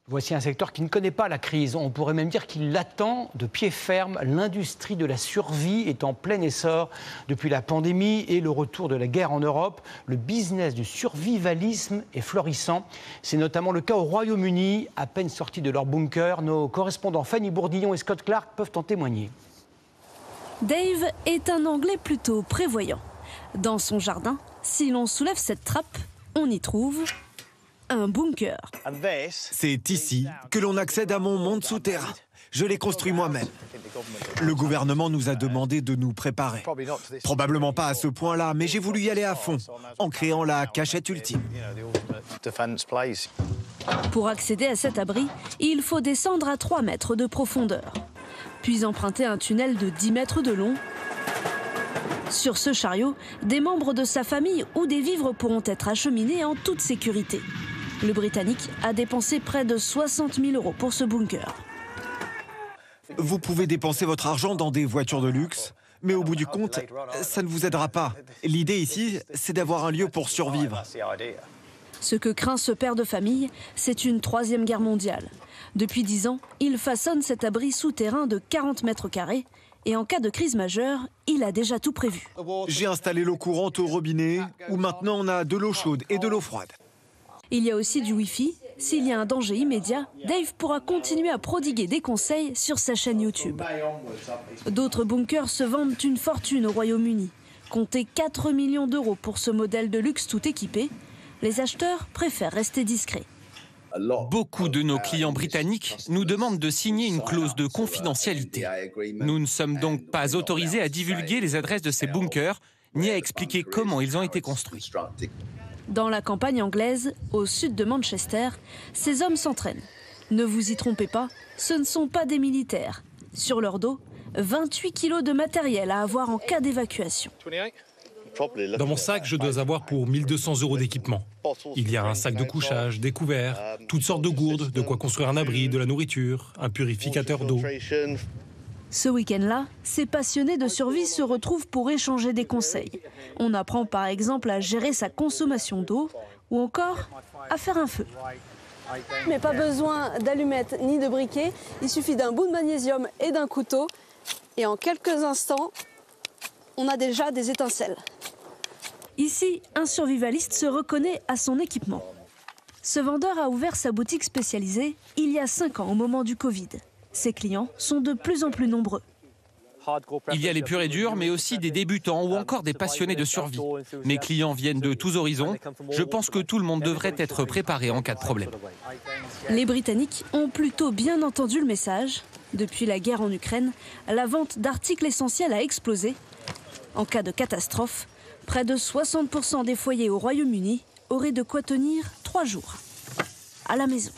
Voici un secteur qui ne connaît pas la crise. On pourrait même dire qu'il l'attend de pied ferme. L'industrie de la survie est en plein essor depuis la pandémie et le retour de la guerre en Europe. Le business du survivalisme est florissant. C'est notamment le cas au Royaume-Uni. À peine sortis de leur bunker, nos correspondants Fanny Bourdillon et Scott Clark peuvent en témoigner. Dave est un Anglais plutôt prévoyant. Dans son jardin, si l'on soulève cette trappe, on y trouve un bunker. C'est ici que l'on accède à mon monde souterrain. Je l'ai construit moi-même. Le gouvernement nous a demandé de nous préparer. Probablement pas à ce point-là, mais j'ai voulu y aller à fond, en créant la cachette ultime. Pour accéder à cet abri, il faut descendre à 3 mètres de profondeur, puis emprunter un tunnel de 10 mètres de long. Sur ce chariot, des membres de sa famille ou des vivres pourront être acheminés en toute sécurité. Le Britannique a dépensé près de 60 000 € pour ce bunker. Vous pouvez dépenser votre argent dans des voitures de luxe, mais au bout du compte, ça ne vous aidera pas. L'idée ici, c'est d'avoir un lieu pour survivre. Ce que craint ce père de famille, c'est une 3e guerre mondiale. Depuis 10 ans, il façonne cet abri souterrain de 40 mètres carrés. Et en cas de crise majeure, il a déjà tout prévu. J'ai installé l'eau courante au robinet, où maintenant on a de l'eau chaude et de l'eau froide. Il y a aussi du Wi-Fi. S'il y a un danger immédiat, Dave pourra continuer à prodiguer des conseils sur sa chaîne YouTube. D'autres bunkers se vendent une fortune au Royaume-Uni. Comptez 4 millions d'euros pour ce modèle de luxe tout équipé. Les acheteurs préfèrent rester discrets. Beaucoup de nos clients britanniques nous demandent de signer une clause de confidentialité. Nous ne sommes donc pas autorisés à divulguer les adresses de ces bunkers, ni à expliquer comment ils ont été construits. Dans la campagne anglaise, au sud de Manchester, ces hommes s'entraînent. Ne vous y trompez pas, ce ne sont pas des militaires. Sur leur dos, 28 kilos de matériel à avoir en cas d'évacuation. Dans mon sac, je dois avoir pour 1 200 € d'équipement. Il y a un sac de couchage, des couverts, toutes sortes de gourdes, de quoi construire un abri, de la nourriture, un purificateur d'eau. Ce week-end-là, ces passionnés de survie se retrouvent pour échanger des conseils. On apprend par exemple à gérer sa consommation d'eau ou encore à faire un feu. Mais pas besoin d'allumettes ni de briquet, il suffit d'un bout de magnésium et d'un couteau. Et en quelques instants, on a déjà des étincelles. Ici, un survivaliste se reconnaît à son équipement. Ce vendeur a ouvert sa boutique spécialisée il y a 5 ans au moment du Covid. Ses clients sont de plus en plus nombreux. Il y a les purs et durs, mais aussi des débutants ou encore des passionnés de survie. Mes clients viennent de tous horizons. Je pense que tout le monde devrait être préparé en cas de problème. Les Britanniques ont plutôt bien entendu le message. Depuis la guerre en Ukraine, la vente d'articles essentiels a explosé. En cas de catastrophe, près de 60% des foyers au Royaume-Uni auraient de quoi tenir 3 jours à la maison.